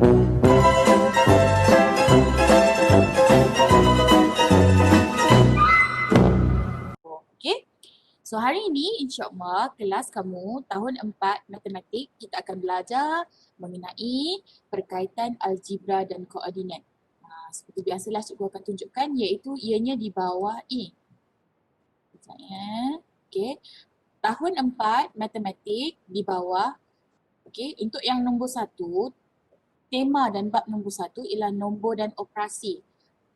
Okay. So hari ini insyaAllah kelas kamu tahun 4 matematik kita akan belajar mengenai perkaitan algebra dan koordinat. Seperti biasalah cikgu akan tunjukkan iaitu ianya di bawah ini. Sekejap ya. Okay. Tahun 4 matematik di bawah. Okay. Untuk yang nombor 1, tema dan bab nombor 1 ialah nombor dan operasi.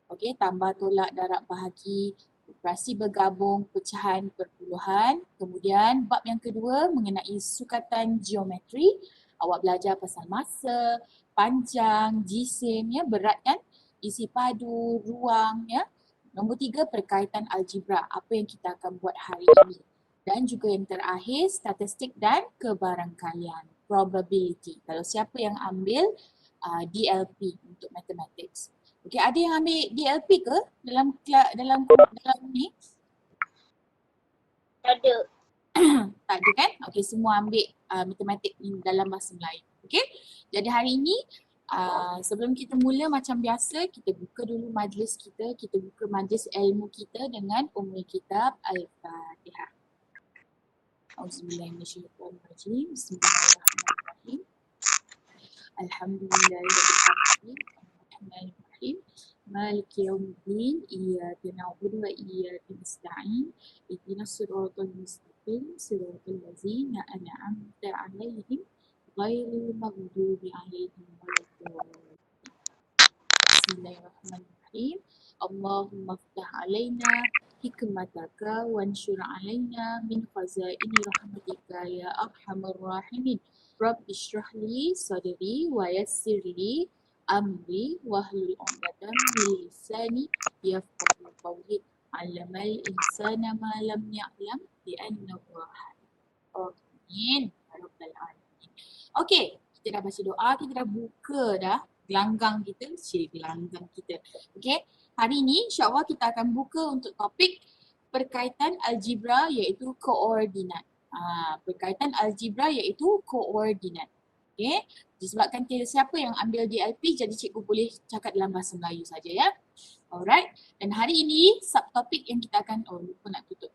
Okay. Tambah, tolak, darab, bahagi, operasi bergabung, pecahan, perpuluhan. Kemudian bab yang kedua mengenai sukatan geometri. Awak belajar pasal masa, panjang, jisim, ya, berat kan? Isi padu, ruang, ya. Nombor 3 perkaitan algebra, apa yang kita akan buat hari ini. Dan juga yang terakhir statistik dan kebarangkalian, probability. Kalau siapa yang ambil DLP untuk mathematics. Okey, ada yang ambil DLP ke dalam ni? Ada. Tak ada kan? Okey, semua ambil matematik dalam bahasa Melayu. Okey. Jadi hari ini sebelum kita mula macam biasa, kita buka dulu majlis kita buka majlis ilmu kita dengan ummul kitab Al-Fatihah. Auzubillahiminasyaitonirrajim. Bismillahirrahmanirrahim. Alhamdulillahirabbil alamin. مالك يوم الدين إياك نعبد وإياك نستعين اهدنا الصراط المستقيم صراط الذين أنعمت عليهم غير المغضوب عليهم ولا الضالين. بسم الله الرحمن الرحيم. اللهم افتح علينا حكمتك وانشر علينا من خزائن رحمتك يا أرحم الراحمين. رب اشرح لي صدري ويسر لي amri wahlul 'uqdatam min lisani yafqahu qawli. 'allamal insana ma lam ya'lam bi anna Allah. Amin. Rabbal alamin. Okey, kita dah baca doa, kita dah buka dah gelanggang kita, gelanggang kita. Okey, hari ini insya-Allah kita akan buka untuk topik perkaitan algebra iaitu koordinat. Perkaitan algebra iaitu koordinat. Okay. Disebabkan tiada siapa yang ambil DLP, jadi cikgu boleh cakap dalam bahasa Melayu saja ya. Alright. Dan hari ini subtopik yang kita akan, lupa nak tutup.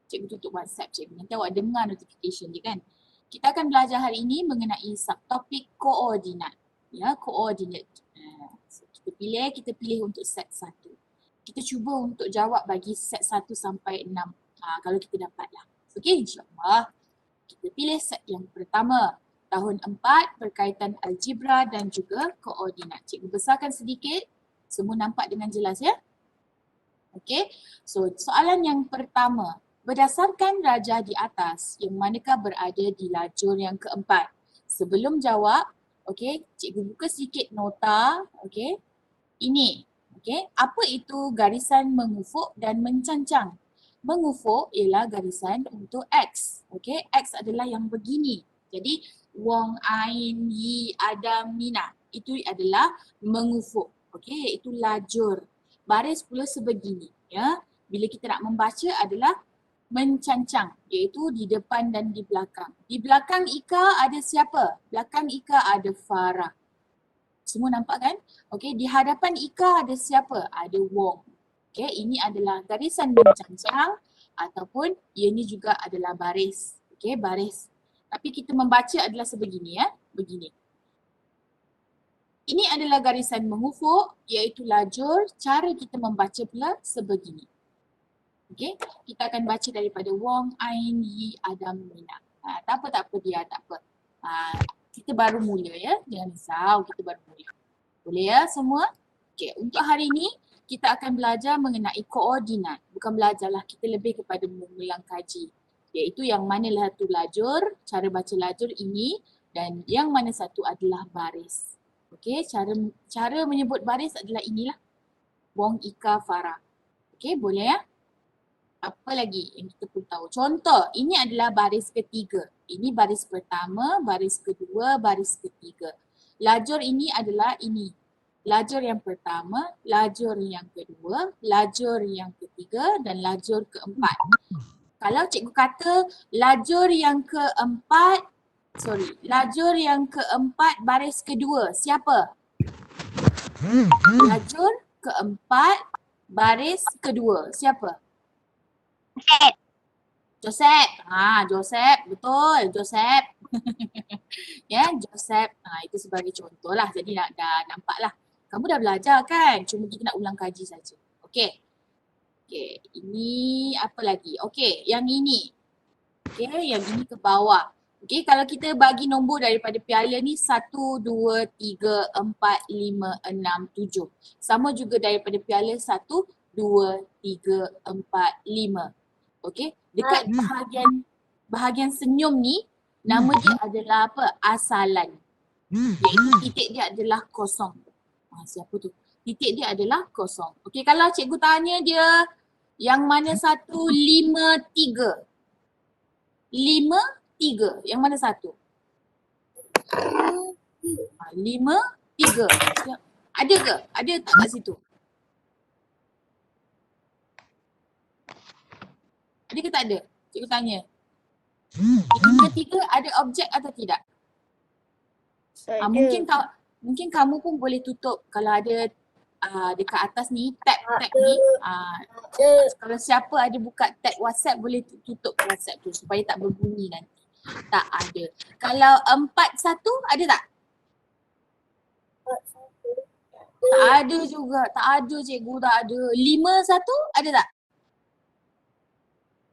Cikgu tutup WhatsApp cikgu. Nanti awak dengar notification je kan. Kita akan belajar hari ini mengenai subtopik koordinat. Ya, koordinat. So, kita pilih untuk set 1. Kita cuba untuk jawab bagi set 1 sampai 6. Kalau kita dapatlah. Okay, insyaAllah. Kita pilih set yang pertama. Tahun 4, perkaitan algebra dan juga koordinat. Cikgu besarkan sedikit, semua nampak dengan jelas ya? Okey, so soalan yang pertama. Berdasarkan rajah di atas, yang manakah berada di lajur yang keempat? Sebelum jawab, okey, cikgu buka sedikit nota, okey. Ini, okey, apa itu garisan mengufuk dan mencancang? Mengufuk ialah garisan untuk X, okey. X adalah yang begini. Jadi, Wong, Ain, Yi, Adam, Mina. Itu adalah mengufuk. Okey, iaitu lajur. Baris pula sebegini. Ya. Bila kita nak membaca adalah mencancang. Iaitu di depan dan di belakang. Di belakang Ika ada siapa? Belakang Ika ada Farah. Semua nampak kan? Okey, di hadapan Ika ada siapa? Ada Wong. Okey, ini adalah garisan mencancang ataupun ianya juga adalah baris. Okey, baris. Tapi kita membaca adalah sebegini ya, begini. Ini adalah garisan mengufuk iaitu lajur, cara kita membaca pula sebegini. Okey, kita akan baca daripada Wong, Ain, Yi, Adam, Mina. Tak apa dia, tak apa. Kita baru mula ya, jangan risau, kita baru mula. Boleh ya semua? Okey, untuk hari ini kita akan belajar mengenai koordinat. Bukan belajarlah, kita lebih kepada mengulang kaji. Iaitu yang manalah tu lajur, cara baca lajur ini dan yang mana satu adalah baris. Okey, cara menyebut baris adalah inilah. Wong, Ika, Farah. Okey, boleh ya? Apa lagi yang kita perlu tahu? Contoh, ini adalah baris ketiga. Ini baris pertama, baris kedua, baris ketiga. Lajur ini adalah ini. Lajur yang pertama, lajur yang kedua, lajur yang ketiga dan lajur keempat. Kalau cikgu kata lajur yang keempat Lajur yang keempat baris kedua. Siapa? Lajur keempat baris kedua. Siapa? Joseph. Joseph. Betul. Joseph. Ya, Joseph. Itu sebagai contoh lah. Jadi dah nampak lah. Kamu dah belajar kan? Cuma kita nak ulang kaji saja. Okey. Okey. Ini apa lagi? Okey. Yang ini. Okey. Yang ini ke bawah. Okey. Kalau kita bagi nombor daripada piala ni 1, 2, 3, 4, 5, 6, 7. Sama juga daripada piala 1, 2, 3, 4, 5. Okey. Dekat bahagian senyum ni, nama dia adalah apa? Asalan. Iaitu titik dia adalah kosong. Siapa tu? Titik dia adalah kosong. Okey, kalau cikgu tanya dia yang mana satu? 5, 3. 5, 3. Yang mana satu? 5, 3. Ada ke? Ada tak kat situ? Ada ke tak ada? Cikgu tanya. 5, 3 ada objek atau tidak? Mungkin kamu pun boleh tutup kalau ada dekat atas ni tab ni. Kalau siapa ada buka tab WhatsApp boleh tutup WhatsApp tu supaya tak berbunyi nanti. Tak ada. Kalau 4, 1 ada tak? Tak ada juga. Tak ada cikgu, tak ada. 5, 1 ada tak?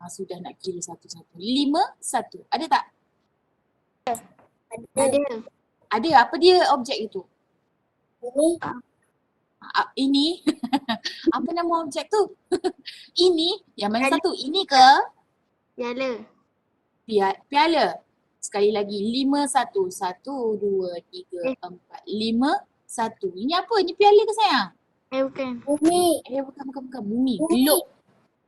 Sudah nak kira satu-satu. 5, 1 ada tak? Ada. Ada. Apa dia objek itu? Ini. Apa nama objek tu? Ini. Yang mana satu? Ini ke? Piala. Piala. Sekali lagi. 5, 1. 1, 2, 3, 4, 5, 1. Ini apa? Ini piala ke sayang? Bukan. Bumi. Bukan. Bumi. Globe.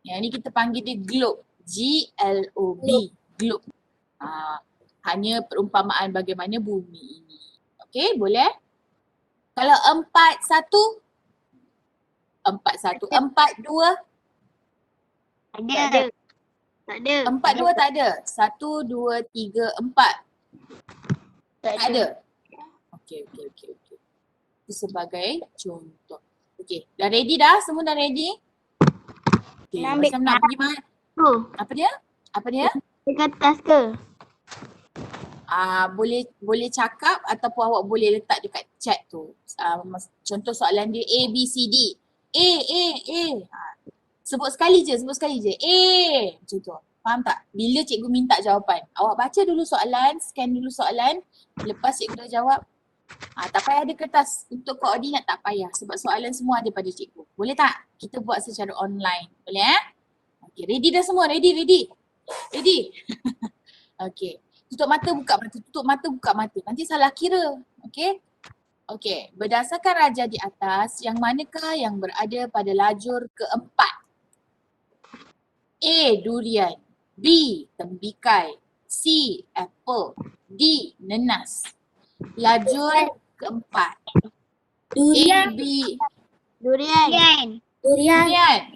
Yang ni kita panggil dia globe. G-L-O-B. Globe. Hanya perumpamaan bagaimana bumi ini. Okey, boleh? Kalau 4, 1. 4, 1. 4, 2. Ada. Tak ada. 4, 2 tak ada. 1, 2, 3, 4. Tak ada. Okey. Itu sebagai contoh. Okey, dah ready dah? Semua dah ready? Okey, macam nak pergi mana? Apa dia? Dekat atas ke? Boleh cakap ataupun awak boleh letak dekat chat tu. Contoh soalan dia A, B, C, D. A. Sebut sekali je. A. Macam tu. Faham tak? Bila cikgu minta jawapan, awak baca dulu soalan, scan dulu soalan. Lepas cikgu dah jawab, tak payah ada kertas untuk koordinat, tak payah. Sebab soalan semua ada pada cikgu. Boleh tak? Kita buat secara online. Boleh Okay, ready dah semua? Ready? Okay. Tutup mata, buka mata. Nanti salah kira. Okay. Berdasarkan raja di atas, yang manakah yang berada pada lajur keempat? A. Durian. B. Tembikai. C. Apple. D. Nenas. Lajur keempat. Durian. A, B. Durian.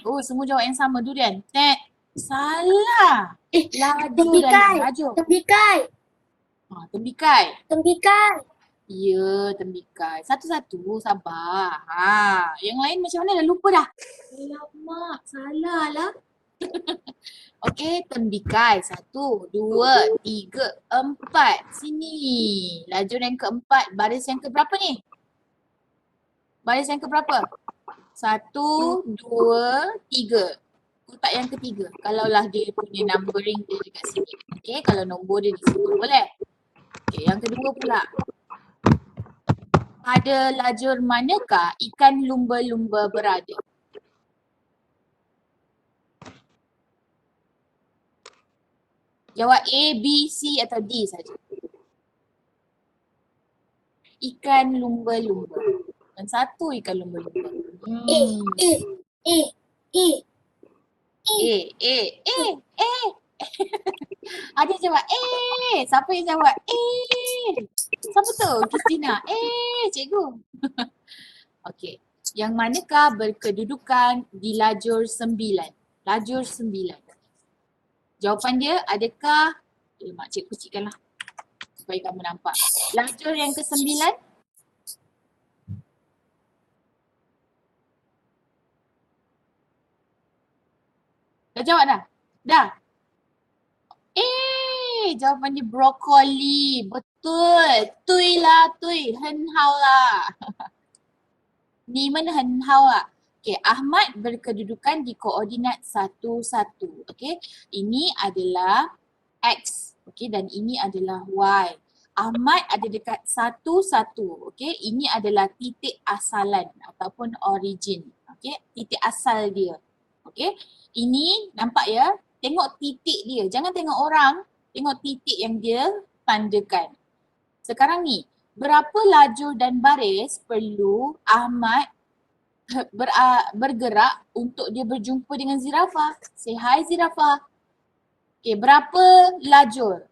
Oh, semua jawab yang sama. Durian. Salah. Lajur. Tembikai. Tembikai. Ya, tembikai. Satu-satu, sabar. Yang lain macam mana dah lupa dah? Alamak, salah lah. Okey, tembikai. 1, 2, 3, 4. Sini. Lajur yang keempat. Baris yang keberapa ni? 1, 2, 3. Kotak yang ketiga. Kalaulah dia punya numbering dia dekat sini. Okey, kalau nombor dia di situ boleh. Okey, yang kedua pula. Pada lajur manakah ikan lumba-lumba berada? Jawab A, B, C atau D saja. Ikan lumba-lumba. Dan satu ikan lumba-lumba. Ada yang jawab siapa yang jawab siapa tu? Christina. Cikgu. Okey. Yang manakah berkedudukan di lajur 9? Lajur 9. Jawapan dia adakah mak cikgu kecilkanlah. supaya kamu nampak. Lajur yang ke-9. Dah jawab dah? Dah? Jawapan dia brokoli. Betul. Tui lah, tui. Hen hao lah. Ni men hen hao lah. Okay, Ahmad berkedudukan di koordinat 1, 1. Okay, ini adalah X. Okay, dan ini adalah Y. Ahmad ada dekat 1, 1. Okay, ini adalah titik asalan ataupun origin. Okay, titik asal dia. Okay, ini nampak ya? Tengok titik dia. Jangan tengok orang. Tengok titik yang dia tandakan. Sekarang ni, berapa lajur dan baris perlu Ahmad bergerak untuk dia berjumpa dengan zirafah? Say hi zirafah. Okay, berapa lajur?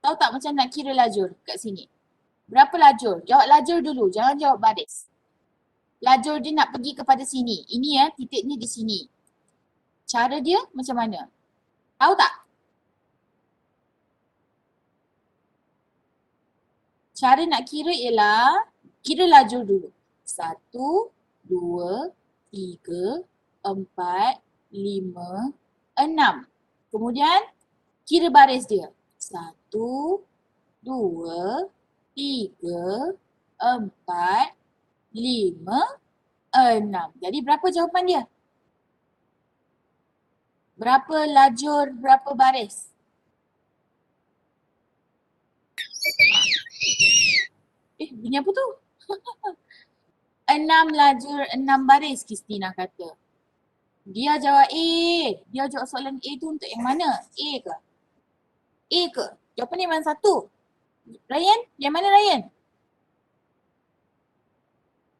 Tahu tak macam nak kira lajur kat sini? Berapa lajur? Jawab lajur dulu, jangan jawab baris. Lajur dia nak pergi kepada sini. Ini ya, titiknya di sini. Cara dia macam mana? Tahu tak? Cara nak kira ialah kira lajur dulu. 1, 2, 3, 4, 5, 6. Kemudian kira baris dia. 1, 2, 3, 4, 5, 6. Jadi berapa jawapan dia? Berapa lajur, berapa baris? Bunyi apa tu? 6 lajur, 6 baris, Kristina kata. Dia jawab A. Dia jawab soalan A tu untuk yang mana? A ke? A ke? Jawapan dia mana satu? Ryan? Yang mana Ryan?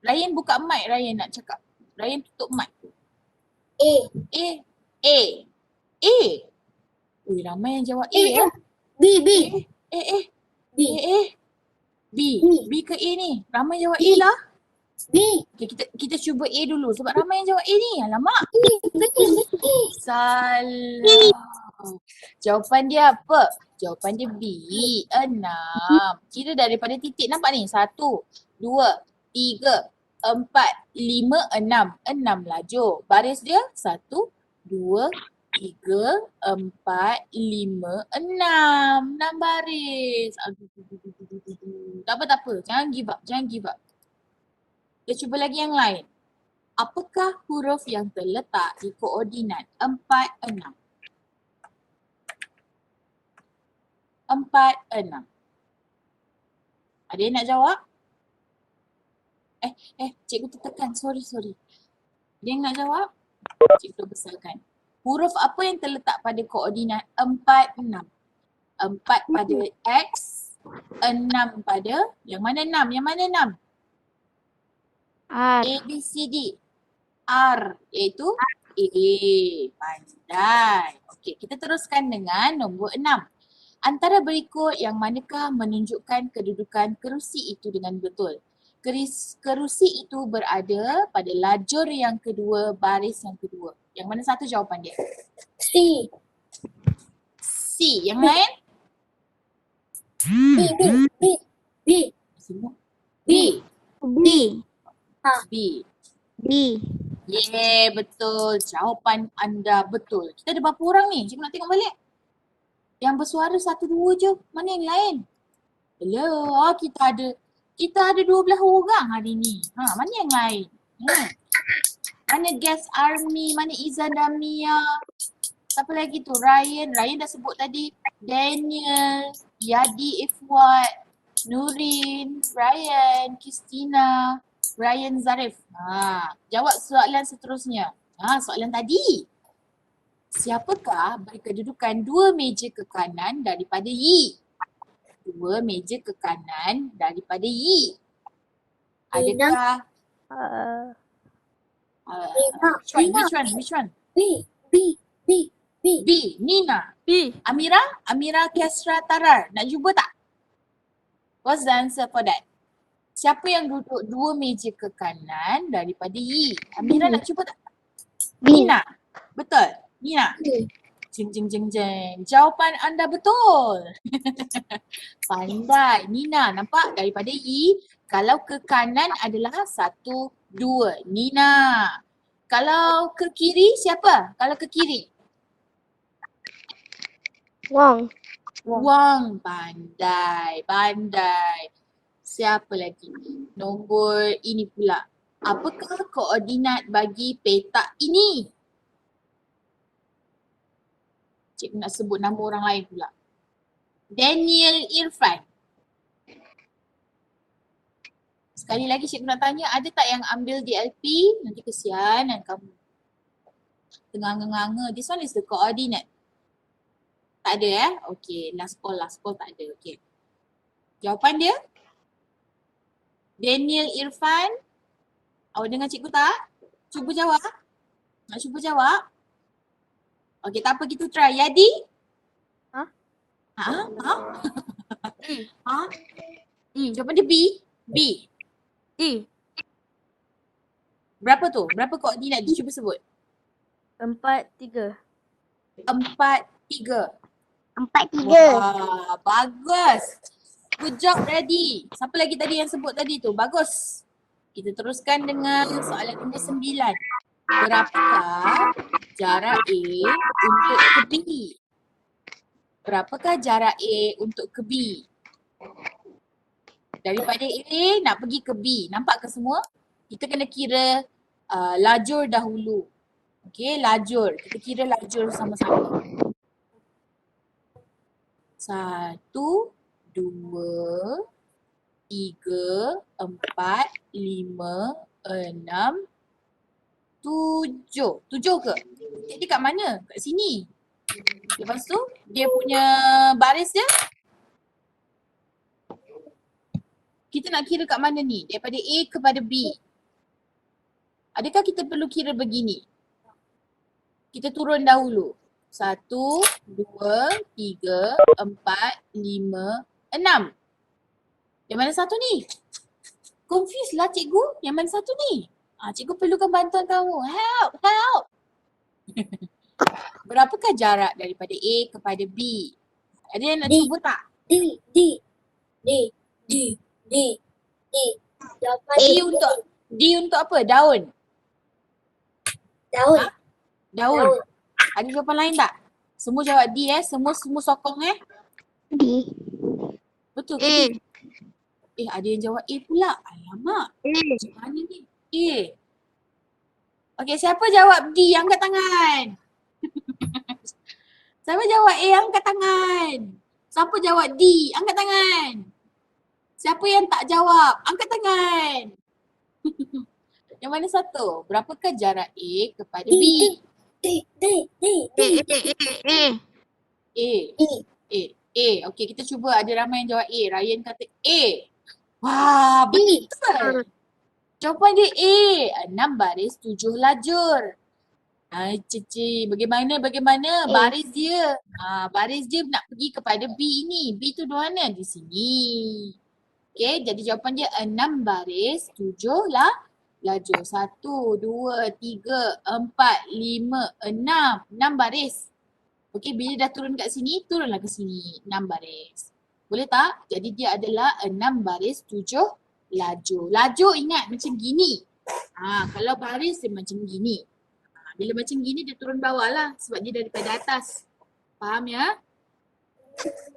Ryan buka mic Ryan nak cakap. Ryan tutup mic. A. A. A. A. Ui, ramai yang jawab A ya. B. B. B. B. B ke A ni? Ramai jawab A B. lah. B. Okay, kita cuba A dulu sebab ramai yang jawab A ni. Alamak. Salah. Jawapan dia apa? Jawapan dia B. 6. Kira daripada titik nampak ni. 1, 2, 3, 4, 5, 6. 6 lajur. Baris dia 1, 2, 3, 4, 5, 6. 6 baris. Tak apa. Jangan give up. Kita cuba lagi yang lain. Apakah huruf yang terletak di koordinat 4, 6? 4, 6. Ada yang nak jawab? Cikgu tertekan. Sorry. Ada yang nak jawab? Cikgu besarkan. Huruf apa yang terletak pada koordinat 4, 6? 4 pada X, 6 pada, yang mana 6? Yang mana 6? R. A, B, C, D. R, iaitu A. Pandai. Okey, kita teruskan dengan nombor 6. Antara berikut yang manakah menunjukkan kedudukan kerusi itu dengan betul? Kerusi itu berada pada lajur yang kedua, baris yang kedua. Yang mana satu jawapan dia? C. C. Yang lain? B. Semua. B. B. B. B. Betul. Jawapan anda betul. Kita ada berapa orang ni? Cikgu nak tengok balik. Yang bersuara 1, 2 je. Mana yang lain? Hello. Kita ada 12 orang hari ni. Mana yang lain? Mana guest Army? Mana Izan Damia? Siapa lagi tu? Ryan dah sebut tadi. Daniel, Yadi Ifwat, Nurin, Ryan, Kristina, Ryan Zarif. Jawab soalan seterusnya. Soalan tadi. Siapakah berkedudukan 2 meja ke kanan daripada Y? 2 meja ke kanan daripada Y. Adakah which one? B. Nina. B. Amira Kesra Tarar. Nak cuba tak? What's the answer for that? Siapa yang duduk 2 meja ke kanan daripada Y? Amira nak cuba tak? B. Nina. Betul. Nina. Jeng jeng jeng jeng. Jawapan anda betul. Pandai. Nina, nampak daripada E, kalau ke kanan adalah 1, 2. Nina. Kalau ke kiri siapa? Kalau ke kiri? Wang. Wang. Pandai, pandai. Siapa lagi? Nombor ini pula. Apakah koordinat bagi petak ini? Cikgu nak sebut nama orang lain pula. Daniel Irfan. Sekali lagi cikgu nak tanya, ada tak yang ambil DLP? Nanti kesianan kamu. Tengah-nganga. This one is the coordinate. Tak ada Okay, last call tak ada. Okay. Jawapan dia? Daniel Irfan. Awak dengar cikgu tak? Cuba jawab. Nak cuba jawab? Okay, tak apa, kita try. Yadi? Ha? Jawapan dia B. B. D. Berapa tu? Berapa koordinat dia? Cuba sebut. 4, 3. 4, 3. 4, 3. Wah, bagus. Good job, ready. Siapa lagi tadi yang sebut tadi tu? Bagus. Kita teruskan dengan soalan nombor 9. Berapakah jarak A untuk ke B? Berapakah jarak A untuk ke B? Daripada A nak pergi ke B. Nampak ke semua? Kita kena kira lajur dahulu. Okay, lajur. Kita kira lajur sama-sama. 1, 2, 3, 4, 5, 6, 7. 7 ke? Dia kat mana? Kat sini. Lepas tu dia punya baris dia. Kita nak kira kat mana ni? Daripada A kepada B. Adakah kita perlu kira begini? Kita turun dahulu. 1, 2, 3, 4, 5, 6. Yang mana satu ni? Confused lah cikgu. Yang mana satu ni? Cikgu perlukan bantuan kamu. Help, help. Berapakah jarak daripada A kepada B? Ada yang nak cuba tak? D. Jawapan D untuk apa? Daun. daun. Daun. Ada jawapan lain tak? Semua jawab D Semua sokong D. Betul ke? Ada yang jawab A pula. Alamak. Macam mana ni? A. Okey, siapa jawab D? Angkat tangan. Siapa jawab A? Angkat tangan. Siapa jawab D? Angkat tangan. Siapa yang tak jawab? Angkat tangan. Yang mana satu? Berapakah jarak A kepada B? A. Okey, kita cuba. Ada ramai yang jawab A. Ryan kata A. Wah, betul. Jawapan dia A. 6 baris 7 lajur. Cici. Bagaimana baris dia? Baris dia nak pergi kepada B ini. B tu di mana? Di sini. Okey, jadi jawapan dia 6 baris 7 lajur. 1, 2, 3, 4, 5, 6. 6 baris. Okey, bila dah turun kat sini, turunlah ke sini. 6 baris. Boleh tak? Jadi dia adalah 6 baris 7 lajur. Lajur ingat macam gini. Kalau baris dia macam gini. Bila macam gini dia turun bawah lah sebab dia daripada atas. Faham ya?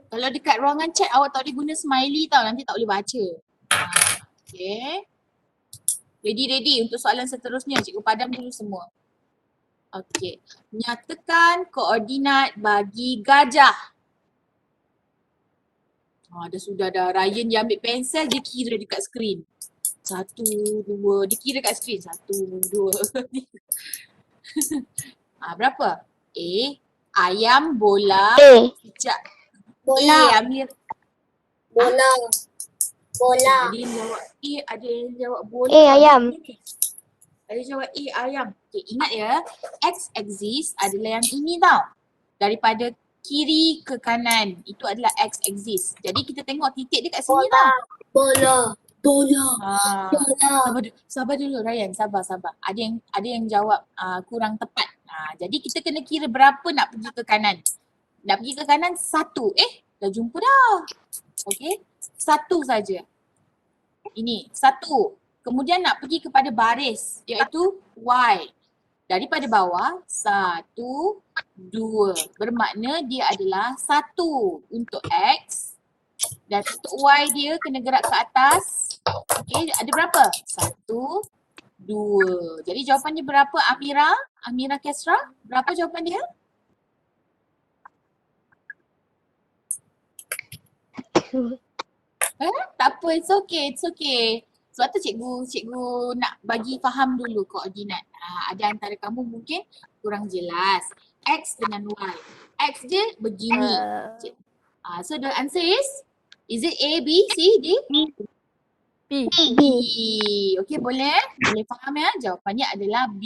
Kalau dekat ruangan chat awak tak boleh guna smiley tau. Nanti tak boleh baca. Okay. Ready untuk soalan seterusnya. Cikgu padam dulu semua. Okay. Nyatakan koordinat bagi gajah. Dah. Ryan dia ambil pensel, dia kira dekat skrin. 1, 2. Dia kira kat skrin. 1, 2, 3. Berapa? A. Ayam, bola, cicak. Bola. Amir. Bola. Ada yang jawab A, ada yang jawab bola. Ayam. Ada yang jawab A, ayam. Okay, ingat ya, x-axis adalah yang ini tau. Daripada kiri ke kanan, itu adalah x-axis. Jadi kita tengok titik dia kat sini tau. Bola. Sabar dulu Ryan, sabar. Ada yang jawab kurang tepat. Jadi kita kena kira berapa nak pergi ke kanan. Nak pergi ke kanan 1. Dah jumpa dah. Okey. 1 saja. Ini 1. Kemudian nak pergi kepada baris iaitu Y. Daripada bawah 1, 2. Bermakna dia adalah 1 untuk X dan untuk Y dia kena gerak ke atas. Okey, ada berapa? 1, 2. Jadi jawapannya berapa Amira? Amira Kesra? Berapa jawapan dia? Tak apa, it's okay. Sebab tu cikgu nak bagi faham dulu koordinat. Ada antara kamu mungkin kurang jelas. X dengan Y. X dia begini. So the answer is it A, B, C, D? B. B. Okey, boleh? Boleh faham ya? Jawapannya adalah B.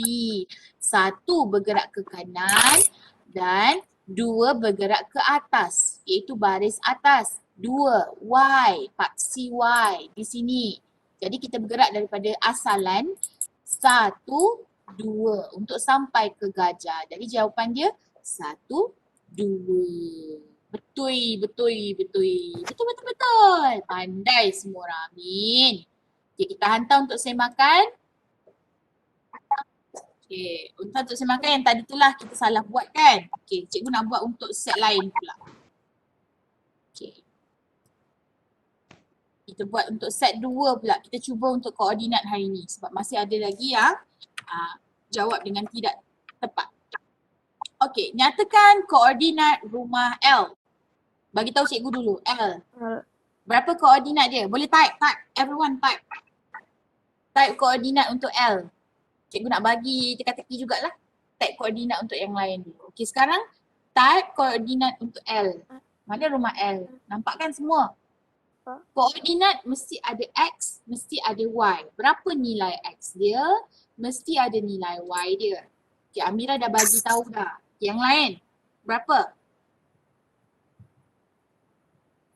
1 bergerak ke kanan dan 2 bergerak ke atas, iaitu baris atas. 2, Y, paksi Y di sini. Jadi kita bergerak daripada asalan 1, 2 untuk sampai ke gajah. Jadi jawapan dia 1, 2. Betul. Pandai semua orang. Amin. Okay, kita hantar untuk semakan. Okay, untuk semakan yang tadi tu lah kita salah buat kan. Okay, cikgu nak buat untuk set lain pula. Okay. Kita buat untuk set 2 pula. Kita cuba untuk koordinat hari ni sebab masih ada lagi yang jawab dengan tidak tepat. Okay, nyatakan koordinat rumah L. Bagi tahu cikgu dulu. L. Berapa koordinat dia? Boleh type. Everyone type. Type koordinat untuk L. Cikgu nak bagi teka-teki jugalah. Type koordinat untuk yang lain dulu. Okay, sekarang type koordinat untuk L. Mana rumah L? Nampak kan semua? Koordinat mesti ada X, mesti ada Y. Berapa nilai X dia? Mesti ada nilai Y dia. Okay, Amira dah bagi tahu dah. Okay, yang lain, berapa?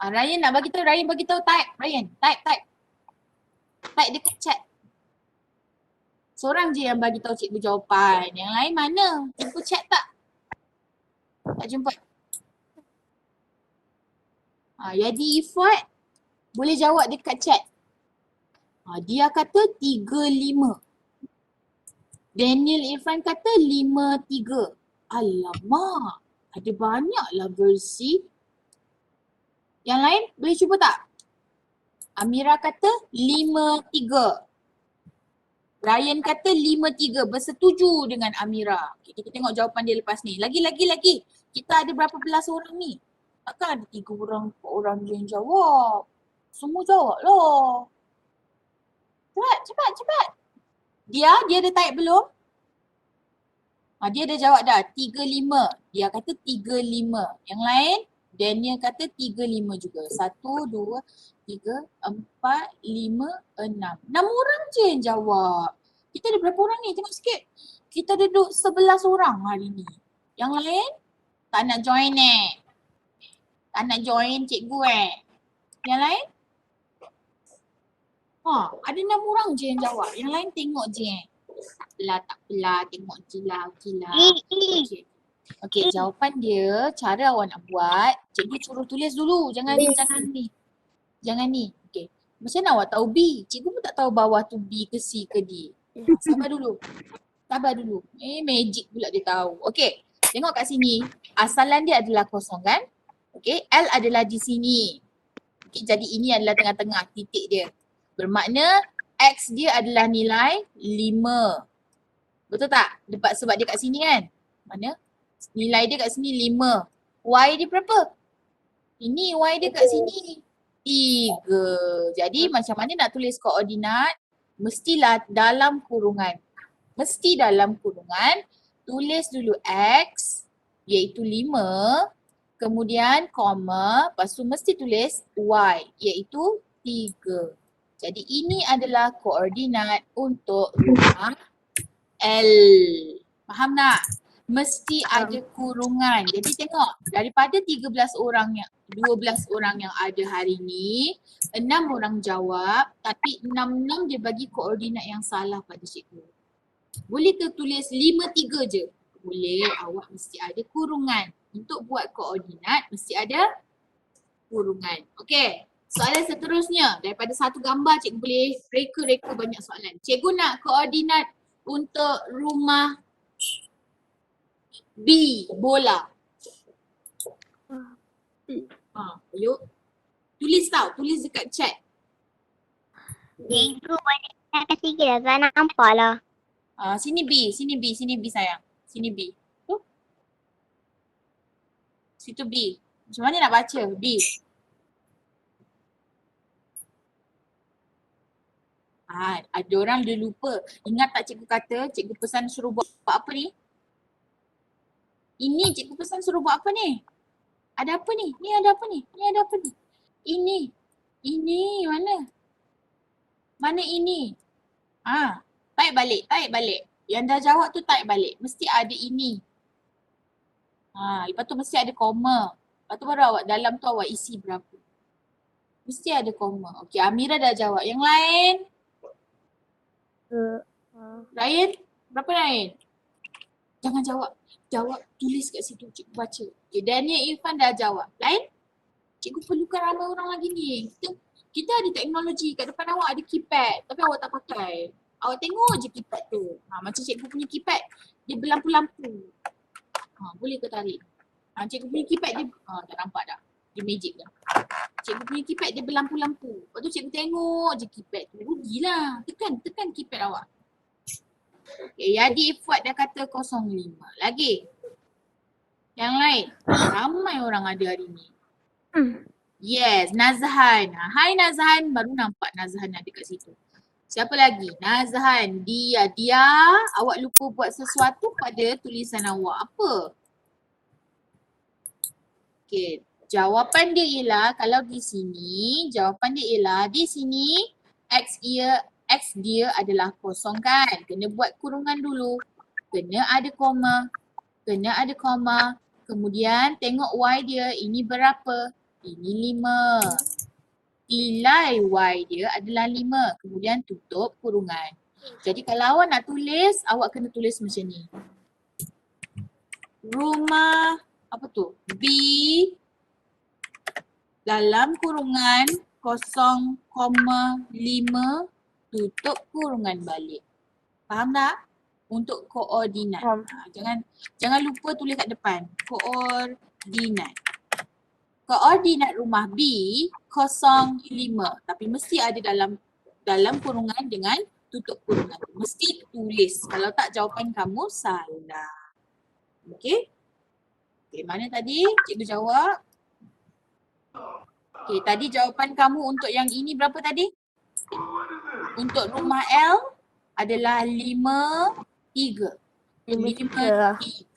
Ryan nak bagi tahu, Ryan bagi tahu type. Ryan, type. Type dekat chat. Seorang je yang bagi tahu cikgu jawapan. Yang lain mana? Jumpa chat tak? Tak jumpa. Yadi Ifat boleh jawab dekat chat. Dia kata 35. Daniel Irfan kata 53. Alamak, ada banyaklah versi. Yang lain boleh cuba tak? Amira kata 53. Ryan kata 53, bersetuju dengan Amira. Okay, kita tengok jawapan dia lepas ni. Lagi. Kita ada berapa belas orang ni? Takkan ada 3 orang, 4 orang je yang jawab. Semua jawab lah. Cepat. Dia ada type belum? Dia dah jawab dah, 35. Dia kata 35. Yang lain? Daniel kata 35 juga. 1, 2, 3, 4, 5, 6. 6 orang je yang jawab. Kita ada berapa orang ni? Tengok sikit. Kita duduk 11 orang hari ni. Yang lain? Tak nak join Tak nak join cikgu Yang lain? Ada 6 orang je yang jawab. Yang lain tengok je Tak apalah. Tengok je lah. Okay, jawapan dia, cara awak nak buat, cikgu suruh tulis dulu. Jangan ni. Okay. Macam mana awak tahu B? Cikgu pun tak tahu bawah tu B ke C ke D. Sabar dulu. Magic pula dia tahu. Okay, tengok kat sini. Asalan dia adalah kosong kan? Okay, L adalah di sini. Okay, jadi ini adalah tengah-tengah titik dia. Bermakna X dia adalah nilai 5. Betul tak? Sebab dia kat sini kan? Mana? Nilai dia kat sini 5. Y dia berapa? Ini Y dia kat sini 3. Jadi macam mana nak tulis koordinat? Mestilah dalam kurungan. Tulis dulu X iaitu 5. Kemudian koma. Lepas tu mesti tulis Y iaitu 3. Jadi ini adalah koordinat untuk rumah L. Faham tak? Mesti ada kurungan. Jadi tengok, daripada 12 orang yang ada hari ni, 6 orang jawab tapi 6 dia bagi koordinat yang salah pada cikgu. Boleh ke tulis 53 je? boleh, awak mesti ada kurungan. Untuk buat koordinat mesti ada kurungan. Okey. Soalan seterusnya, daripada satu gambar cikgu boleh reka-reka banyak soalan. Cikgu nak koordinat untuk rumah B, bola. Yuk. Tulis tau, tulis dekat chat. Cikgu boleh nak kasi kita tak nampak lah. Sini B sayang. Sini B. Tu. Situ B. Macam mana nak baca? B. Ada orang dia lupa. Ingat tak cikgu kata, cikgu pesan suruh buat apa ni? Ini cikgu pesan suruh buat apa ni? Ada apa ni? Ni ada apa ni? Ni ada apa ni? Ini. Ini mana? Mana ini? Tarik balik. Yang dah jawab tu tarik balik. Mesti ada ini. Lepas tu mesti ada koma. Lepas tu baru awak dalam tu awak isi berapa. Mesti ada koma. Okey, Amira dah jawab. Yang lain? Ryan? Berapa Ryan? Jangan jawab. Jawab, tulis kat situ. Cikgu baca. Okay, Daniel Irfan dah jawab. Lain? Cikgu perlukan ramai orang lagi ni. Kita ada teknologi. Kat depan awak ada keypad. Tapi awak tak pakai. Awak tengok je keypad tu. Macam cikgu punya keypad. Dia berlampu-lampu. Boleh ke tarik? Cikgu punya keypad dia, tak nampak dah. Dia magic dah. Cikgu punya keypad dia berlampu-lampu. Lepas tu cikgu tengok je keypad tu. Rugilah. Tekan keypad awak. Okay, Yadi Ifuat dah kata 05. Lagi? Yang lain? Ramai orang ada hari ni. Yes, Nazhan. Hai Nazhan. Baru nampak Nazhan ada kat situ. Siapa lagi? Nazhan. Dia. Awak lupa buat sesuatu pada tulisan awak. Apa? Okay. Jawapan dia ialah kalau di sini, jawapan dia ialah di sini X dia adalah kosong kan? Kena buat kurungan dulu. Kena ada koma. Kemudian tengok Y dia, ini berapa? Ini 5. Nilai Y dia adalah 5. Kemudian tutup kurungan. Jadi kalau awak nak tulis, awak kena tulis macam ni. Rumah, apa tu? B dalam kurungan 0,5 tutup kurungan balik. Faham tak? Untuk koordinat. Jangan lupa tulis kat depan. Koordinat. Koordinat rumah B 0,5. Tapi mesti ada dalam kurungan dengan tutup kurungan. Mesti tulis. Kalau tak jawapan kamu salah. Okey? Okey, mana tadi? Cikgu jawab. Okey, tadi jawapan kamu untuk yang ini berapa tadi? Untuk rumah L adalah 5,3. 5,3.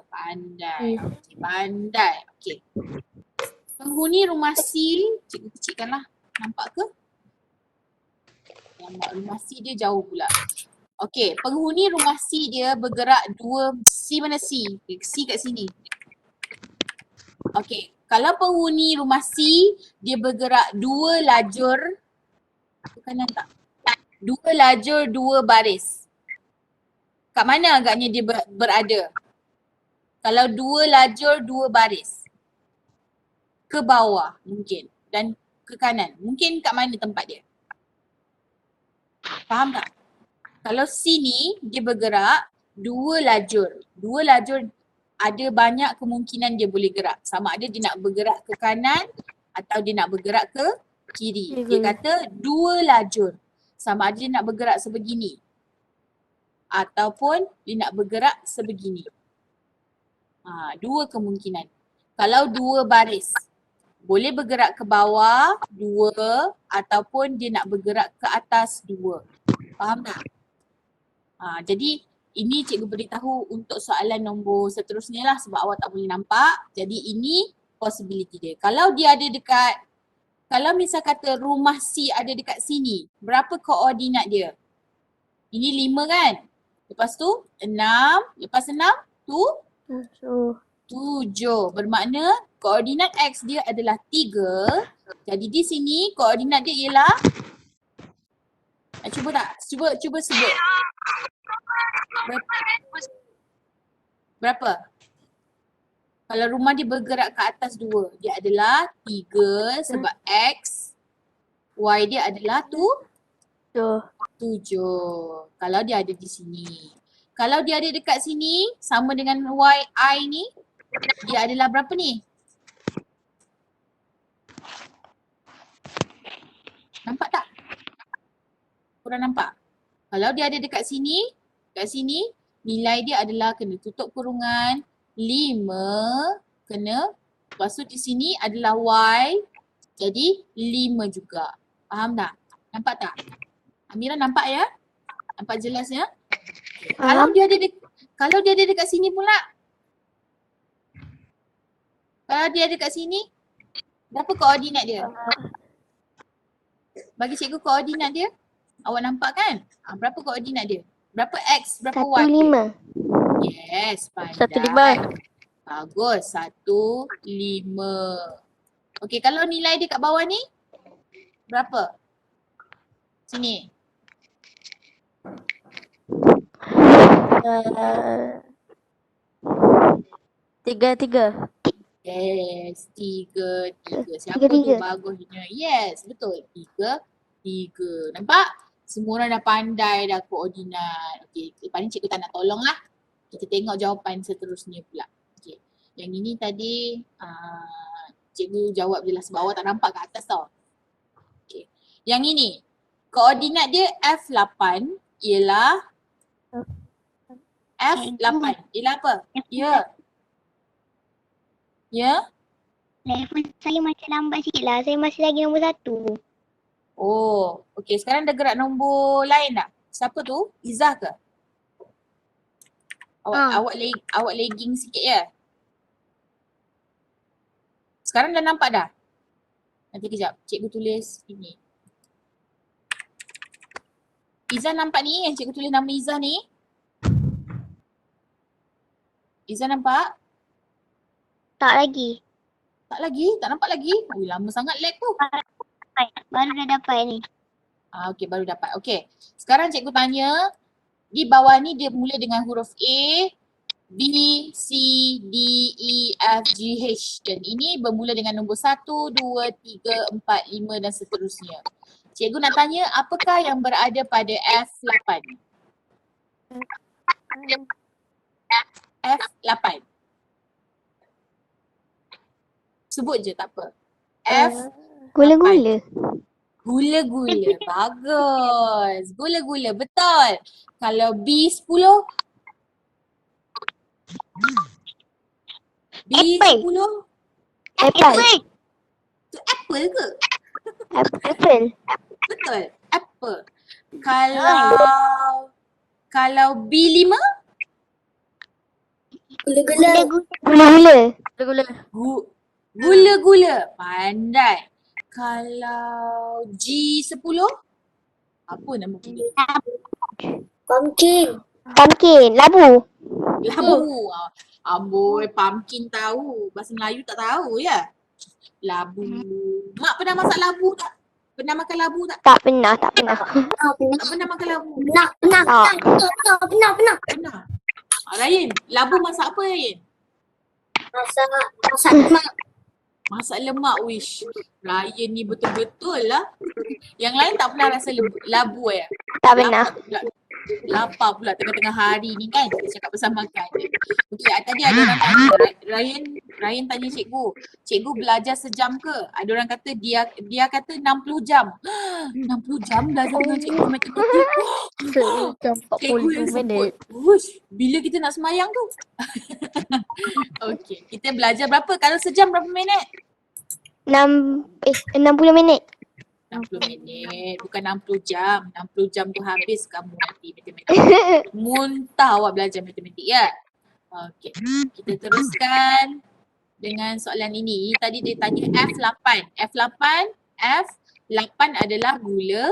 Pandai. Pandai. Okey. Penghuni rumah C, cikgu kecilkanlah. Nampak ke? Nampak rumah C dia jauh pula. Okey, penghuni rumah C dia bergerak 2. C mana C? C kat sini. Okey, kalau penghuni rumah C dia bergerak 2 lajur. Ke kanan tak? 2 lajur 2 baris. Kat mana agaknya dia berada? Kalau 2 lajur 2 baris. Ke bawah mungkin dan ke kanan. Mungkin kat mana tempat dia? Faham tak? Kalau sini dia bergerak 2 lajur. 2 lajur ada banyak kemungkinan dia boleh gerak. Sama ada dia nak bergerak ke kanan atau dia nak bergerak ke kiri. Dia kata 2 lajur. Sama ada dia nak bergerak sebegini ataupun dia nak bergerak sebegini. 2 kemungkinan. Kalau 2 baris, boleh bergerak ke bawah 2 ataupun dia nak bergerak ke atas 2. Faham tak? Jadi ini cikgu beritahu untuk soalan nombor seterusnya lah sebab awak tak boleh nampak. Jadi ini possibility dia. Kalau dia ada dekat, kalau misal kata rumah C ada dekat sini, berapa koordinat dia? Ini 5 kan? Lepas tu 6, lepas 6 tu 7. Bermakna koordinat X dia adalah 3. Jadi di sini koordinat dia ialah, cuba tak? Cuba sebut. Berapa? Kalau rumah dia bergerak ke atas 2, dia adalah 3 sebab X, Y dia adalah 7. Kalau dia ada di sini. Kalau dia ada dekat sini, sama dengan Y, I ni, dia adalah berapa ni? Nampak tak? Korang nampak? Kalau dia ada dekat sini, nilai dia adalah kena tutup kurungan 5 kena, lepas tu di sini adalah Y, jadi 5 juga. Faham tak? Nampak tak? Amira nampak ya? Nampak jelas ya? Okay. Kalau dia ada dekat sini pula. Kalau dia ada dekat sini, berapa koordinat dia? Bagi cikgu koordinat dia. Awak nampak kan? Berapa koordinat dia? Berapa X, berapa Y? 15. Yes, pandai. 15. Bagus, 15. Okey, kalau nilai dia kat bawah ni, berapa? Sini. 3. Yes, 3. Siapa tu 3. bagusnya? Yes, betul. 3. Nampak? Semua orang dah pandai dah koordinat. Okey, paling cikgu tak nak tolong lah. Kita tengok jawapan seterusnya pula. Okey. Yang ini tadi cikgu jawab je lah sebab awak tak nampak kat atas tau. Okey. Yang ini, koordinat dia F8 ialah F8 ialah apa? Ya. Ya? Level saya macam lambat sikit lah. Saya masih lagi nombor 1. Oh, okey. Sekarang dah gerak nombor lain dah. Siapa tu? Izzah ke? Awak lagging sikit ya? Sekarang dah nampak dah? Nanti kejap. Cikgu tulis ini. Izzah nampak ni yang cikgu tulis nama Izzah ni? Izzah nampak? Tak lagi. Tak lagi? Tak nampak lagi? Lama sangat lag tu. Baru dah dapat ni. Okey, baru dapat. Okey. Sekarang cikgu tanya, di bawah ni dia mula dengan huruf A, B, C, D, E, F, G, H. Dan ini bermula dengan nombor 1, 2, 3, 4, 5 dan seterusnya. Cikgu nak tanya, apakah yang berada pada F8? F8. Sebut je tak apa. F. Gula-gula. Gula-gula. Bagus. Gula-gula. Betul. Kalau B10? B10? Apple. Tu apple ke? Apple. Betul. Apple. Kalau B5? Gula-gula. Gula-gula. Pandai. Kalau G10? Apa nama dia? Pumpkin. Labu. Labu. Amboi, pumpkin tahu. Bahasa Melayu tak tahu ya? Labu. Mak pernah masak labu tak? Pernah makan labu tak? Tak pernah. Tak pernah makan labu? Pernah. Ryan, labu masak apa Ryan? Masak lemak. Masak lemak, wish. Ryan ni betul-betul lah. Yang lain tak pernah rasa labu ya? Tak pernah. Lapar pula tengah-tengah hari ni kan. Kita cakap pasal makan. Okey, tadi ada orang tanya, Ryan tanya cikgu belajar sejam ke? Ada orang kata dia kata 60 jam. 60 jam belajar dengan cikgu matematik. Sejam Cikgu 42 yang minit. sebut. Wush, bila kita nak semayang tu? Okey, kita belajar berapa? Kalau sejam berapa minit? 60 minit. 60 minit, bukan 60 jam. 60 jam tu habis kamu nanti matematik. Muntah awak belajar matematik ya. Okey, kita teruskan dengan soalan ini. Tadi dia tanya F8. F8 adalah gula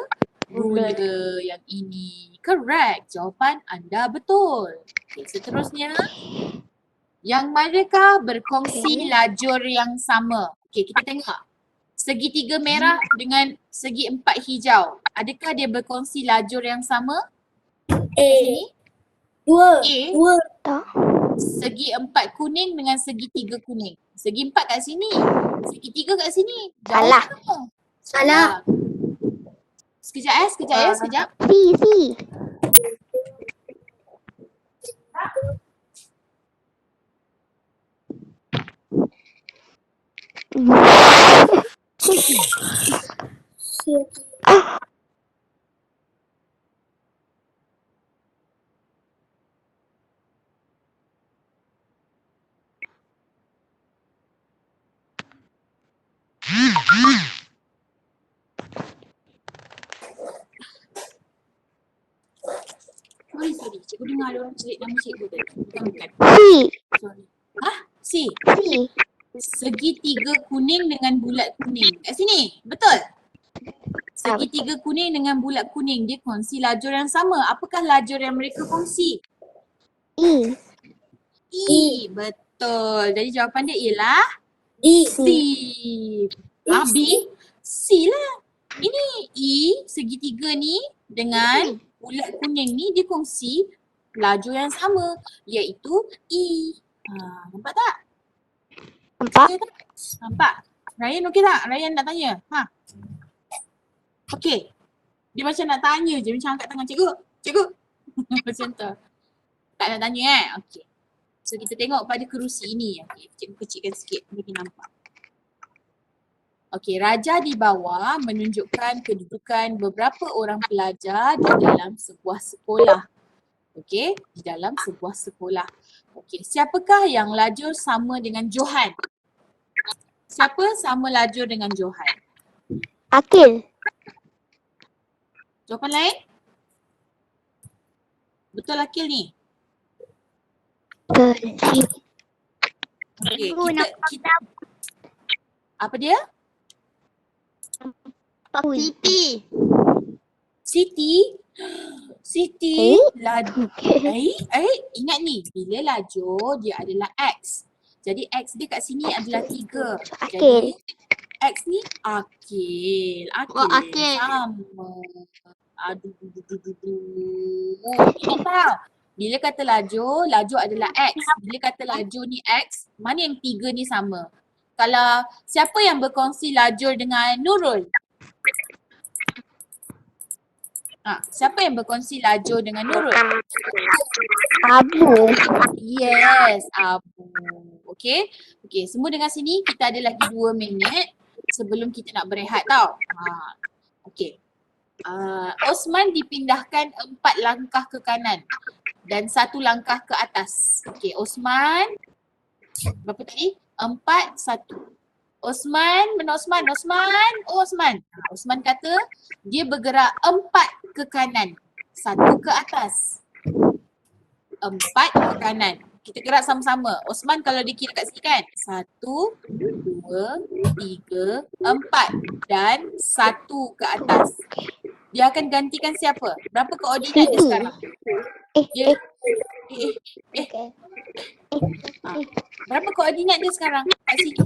yang ini. Correct. Jawapan anda betul. Okay, seterusnya. Yang manakah berkongsi lajur yang sama? Okey, kita tengok. Segitiga merah dengan segi empat hijau. Adakah dia berkongsi lajur yang sama? Dua. A. Tak. Segi 4 kuning dengan segi 3 kuning. Segi 4 kat sini. Segi 3 kat sini. Salah. Jawapan apa? Salah. Sekejap sekejap. C. Sorry. Cikgu dengar ada orang celik nama cikgu tadi. Bukan. C. Sorry. C. C. Segi 3 kuning dengan bulat kuning. Kat sini. Betul? Segi 3 kuning dengan bulat kuning. Dia kongsi lajur yang sama. Apakah lajur yang mereka kongsi? E. E. Betul. Jadi jawapan dia ialah C. B. C lah. Ini E segi 3 ni dengan bulat kuning ni dia kongsi lajur yang sama. Iaitu E. Nampak tak? Nampak? Okay tak? Nampak? Ryan okey tak? Ryan nak tanya? Okey. Dia macam nak tanya je. Macam angkat tangan cikgu. Macam tu. Tak nak tanya Okey. So kita tengok pada kerusi ini. Okay. Cikgu kecilkan sikit bagi nampak. Okey, raja di bawah menunjukkan kedudukan beberapa orang pelajar di dalam sebuah sekolah. Okey, di dalam sebuah sekolah. Okey, siapakah yang lajur sama dengan Johan? Siapa sama lajur dengan Johan? Akil. Jawapan lain? Betul Akil ni? Betul. Okey, kita apa dia? Siti laju. Ingat ni, bila lajur dia adalah X. Jadi X dia kat sini adalah 3. Jadi X ni Akil. Akil. Sama. Aduh. Ingat tak? Bila kata lajur adalah X. Bila kata lajur ni X, mana yang 3 ni sama? Kalau siapa yang berkongsi lajur dengan Nurul? Siapa yang berkongsi lajur dengan Nurul? Abu. Yes, Abu. Okey, semua dengar sini. Kita ada lagi 2 minit sebelum kita nak berehat tau. Okey. Osman dipindahkan 4 langkah ke kanan dan 1 langkah ke atas. Okey, Osman berapa tadi? 4, 1. Osman. Osman kata dia bergerak 4 ke kanan, 1 ke atas. 4 ke kanan. Kita gerak sama-sama. Osman kalau dia kira kat sini kan. 1, 2, 3, 4 dan 1 ke atas. Dia akan gantikan siapa? Berapa koordinat dia sekarang? Berapa koordinat dia sekarang kat sini?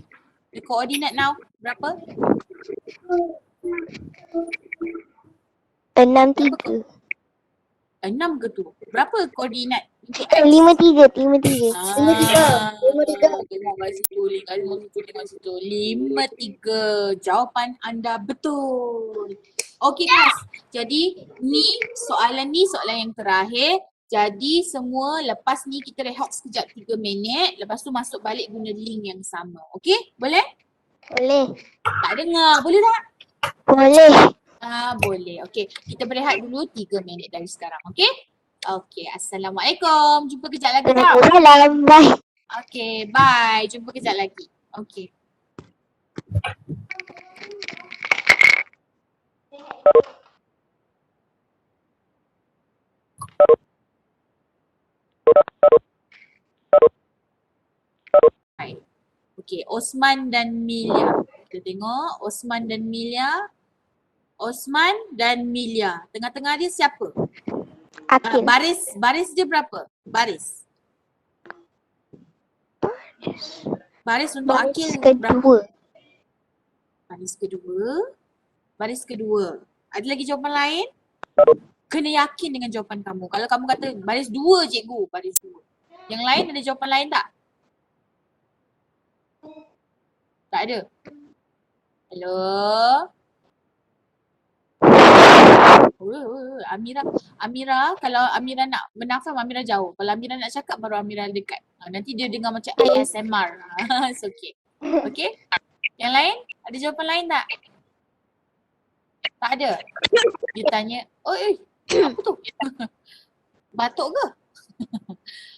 The koordinat now berapa? 6-3. 6 ke tu? Berapa koordinat untuk X? 5-3. 5-3. 5-3. Jawapan anda betul. Okey guys. Jadi soalan yang terakhir. Jadi semua lepas ni kita rehat sekejap 3 minit. Lepas tu masuk balik guna link yang sama. Okey? Boleh? Boleh. Tak dengar. Boleh tak? Boleh. Boleh. Okey. Kita berehat dulu 3 minit dari sekarang. Okey? Okey. Assalamualaikum. Jumpa kejap lagi tau. Waalaikumsalam. Bye. Okey. Bye. Jumpa kejap lagi. Okey. Okey, Osman dan Milia. Kita tengok Osman dan Milia. Tengah-tengah dia siapa? Akil. Baris dia berapa? Baris untuk Akil berapa? Baris kedua. Ada lagi jawapan lain? Kena yakin dengan jawapan kamu. Kalau kamu kata baris 2 cikgu, baris 2. Yang lain ada jawapan lain tak? Tak ada? Hello? Amira, kalau Amira nak menafam, Amira jauh. Kalau Amira nak cakap, baru Amira dekat. Nanti dia dengar macam ASMR. It's okay. Okay? Yang lain? Ada jawapan lain tak? Tak ada? Dia tanya, apa tu? Batuk ke?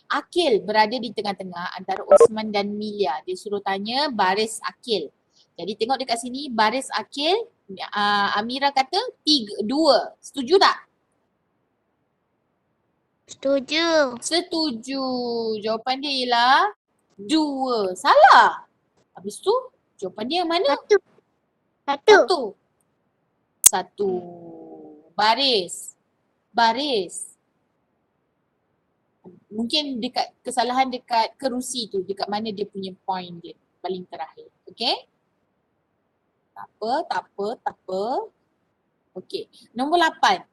Akil berada di tengah-tengah antara Osman dan Milia. Dia suruh tanya baris Akil. Jadi tengok dekat sini, baris Akil, Amira kata 2. Setuju tak? Setuju. Setuju. Jawapan dia ialah 2. Salah. Habis tu, jawapan dia yang mana? Satu. Baris. Mungkin dekat kesalahan dekat kerusi tu, dekat mana dia punya point dia paling terakhir. Okay? Tak apa. Okay. Nombor 8.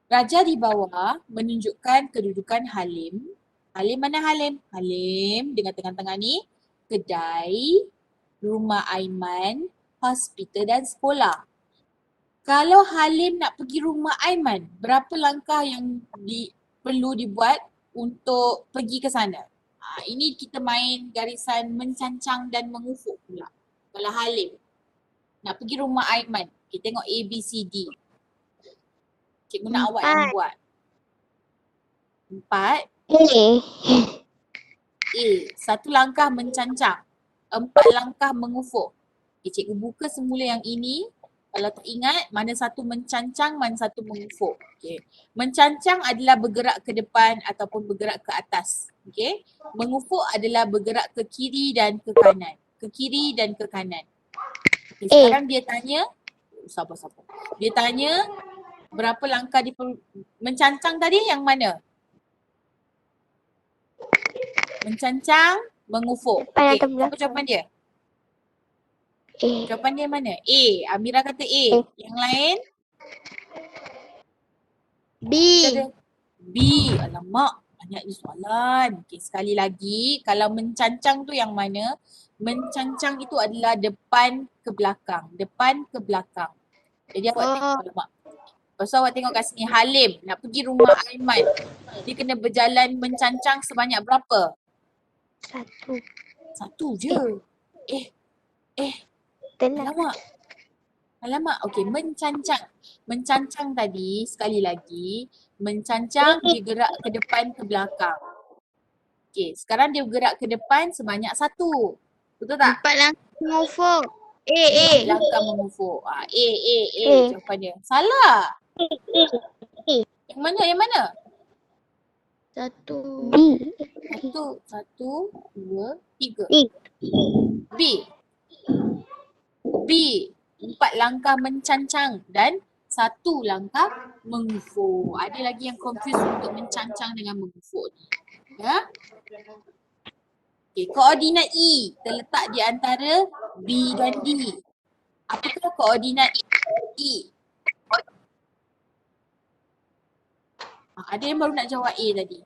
Raja di bawah menunjukkan kedudukan Halim. Halim mana Halim? Halim dengan tengah-tengah ni kedai, rumah Aiman, hospital dan sekolah. Kalau Halim nak pergi rumah Aiman, berapa langkah yang perlu dibuat untuk pergi ke sana? Ini kita main garisan mencancang dan mengufuk pula. Kalau Halim nak pergi rumah Aiman, kita tengok A, B, C, D. Cikgu nak awak yang buat. 4. A. 1 langkah mencancang. 4 langkah mengufuk. Cikgu buka semula yang ini. Kalau tak ingat, mana satu mencancang, mana satu mengufuk. Okay. Mencancang adalah bergerak ke depan ataupun bergerak ke atas. Okay. Mengufuk adalah bergerak ke kiri dan ke kanan. Ke kiri dan ke kanan. Okay, sekarang dia tanya, sabar. Dia tanya berapa langkah mencancang tadi yang mana? Mencancang, mengufuk. Okay, apa jawapan dia? Jawapan dia mana? A. Amira kata A. Yang lain? B. B. Alamak, banyaknya soalan. Okay, sekali lagi. Kalau mencancang tu yang mana? Mencancang itu adalah depan ke belakang. Jadi awak tengok, alamak. Lepas tu awak tengok kat sini, Halim nak pergi rumah Aiman. Dia kena berjalan mencancang sebanyak berapa? 1 je. Alamak. Okey, mencancang. Mencancang tadi, sekali lagi, mencancang dia gerak ke depan ke belakang. Okey, sekarang dia bergerak ke depan sebanyak 1. Betul tak? 4 langkah mengufuk. A. 4 langkah mengufuk. A. Jawapan dia. Salah. Yang mana? 1. 1, 2, 3. B. 4 langkah mencancang dan 1 langkah mengufuk. Ada lagi yang confuse untuk mencancang dengan mengufuk ni. Ya? Okay, koordinat E terletak di antara B dan D. Apakah koordinat E? Ada yang baru nak jawab A tadi.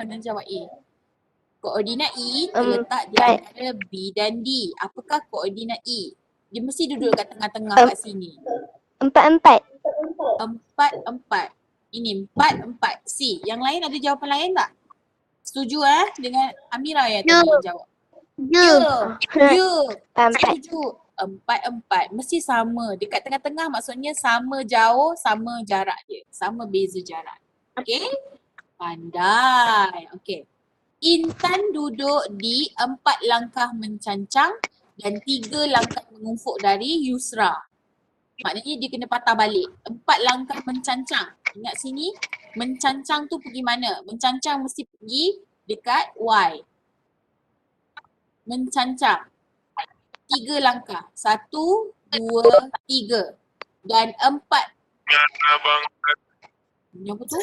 Nak jawab A. Koordinat E terletak di antara B dan D. Apakah koordinat E? Dia mesti duduk kat tengah-tengah kat sini. 4. 4. Ini 4. C. Yang lain ada jawapan lain tak? Setuju dengan Amira yang tadi yang jawab? Ya. Setuju. 4. Mesti sama. Dekat tengah-tengah maksudnya sama jauh, sama jarak dia. Sama beza jarak. Okay? Pandai. Okay. Intan duduk di 4 langkah mencancang dan 3 langkah mengufuk dari Yusra. Maknanya dia kena patah balik. 4 langkah mencancang. Ingat sini, mencancang tu pergi mana? Mencancang mesti pergi dekat Y. Mencancang. 3 langkah. 1, 2, 3. Dan 4. Apa tu?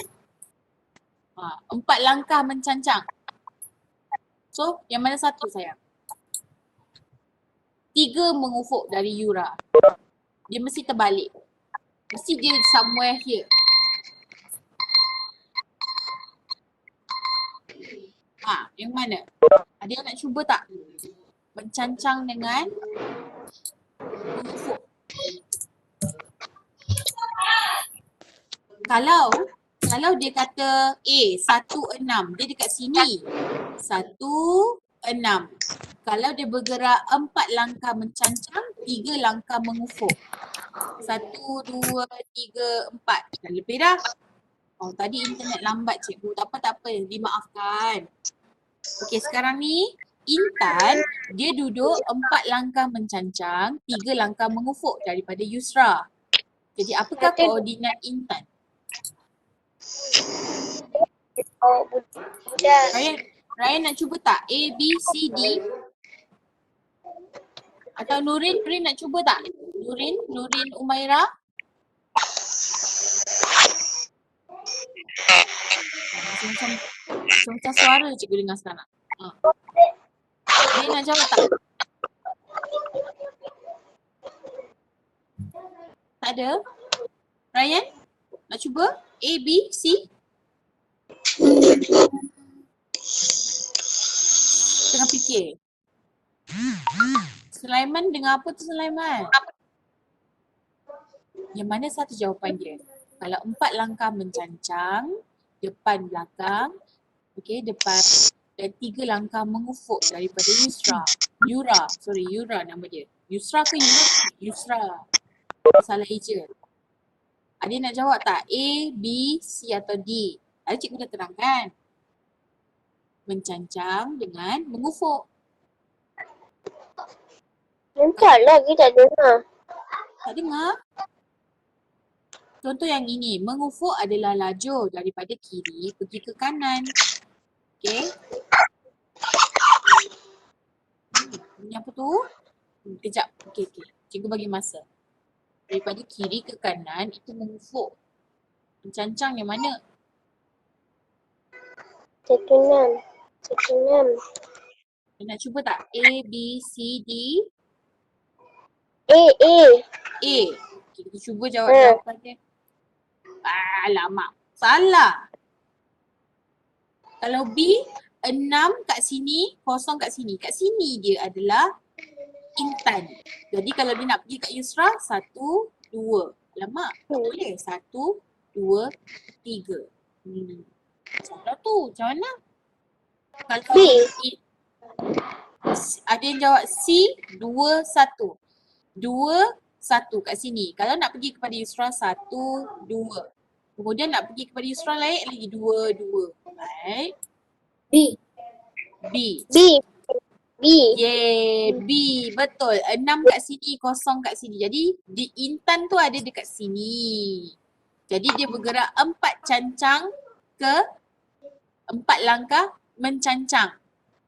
4 langkah mencancang. So, yang mana satu sayang? 3 mengufuk dari Yura. Dia mesti terbalik. Mesti dia somewhere here. Yang mana? Ada yang nak cuba tak? Mencancang dengan mengufuk. Kalau dia kata 16, dia dekat sini. 16. Kalau dia bergerak 4 langkah mencancang, 3 langkah mengufuk. 1, 2, 3, 4. Dah lebih dah. Oh, tadi internet lambat cikgu. Tak apa. Dimaafkan. Okey, sekarang ni Intan, dia duduk 4 langkah mencancang, 3 langkah mengufuk daripada Yusra. Jadi apakah koordinat Intan? Oh, budak. Ryan nak cuba tak? A, B, C, D? Atau Nurin nak cuba tak? Nurin Umaira? Macam suara cikgu dengar sekarang. Dia nak jawab tak? Tak ada? Ryan? Nak cuba? A, B, C? Tengah fikir. Sulaiman dengar apa tu Sulaiman? Yang mana satu jawapan dia? Kalau 4 langkah mencancang, depan belakang, okey, depan dan 3 langkah mengufuk daripada Yusra. Yura nama dia. Yusra ke Yura? Yusra. Salah eja. Ada nak jawab tak? A, B, C atau D? Tadi cikgu dah terangkan. Mencancang dengan mengufuk. Entahlah, kita tak dengar. Tak dengar? Contoh yang ini, mengufuk adalah lajur daripada kiri pergi ke kanan. Okey? Ini apa tu? Kejap. Okey. Cikgu bagi masa. Daripada kiri ke kanan itu mengufuk. Mencancang yang mana? 16. Nak cuba tak? A, B, C, D? A. A. Kita cuba jawab jawapan dia. Alamak. Salah. Kalau B, 6 kat sini, kosong kat sini. Kat sini dia adalah Intan. Jadi kalau dia nak pergi kat Yusra, 1, 2. Alamak. Tak boleh. 1, 2, 3. Salah tu. Macam mana? Kalau ada yang jawab C, 2, 1. 2, 1 kat sini. Kalau nak pergi kepada Yusra, 1, 2. Kemudian nak pergi kepada Yusra lain lagi 2, 2. Right? B. Yeay, B. Betul. 6 kat sini, kosong kat sini. Jadi di Intan tu ada dekat sini. Jadi dia bergerak 4 cancang ke 4 langkah mencancang.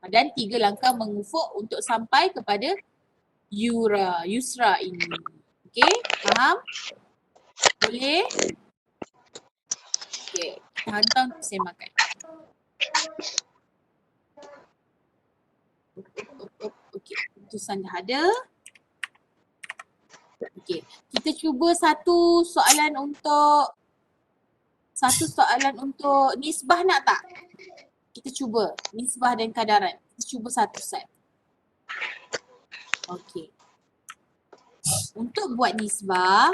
Dan 3 langkah mengufuk untuk sampai kepada Yusra ini. Okey, faham? Boleh? Okey, kita hantar untuk semakan. Okey, keputusan dah ada. Okey, kita cuba satu soalan untuk nisbah nak tak? Kita cuba nisbah dan kadaran. Kita cuba satu set. Okey. Untuk buat nisbah,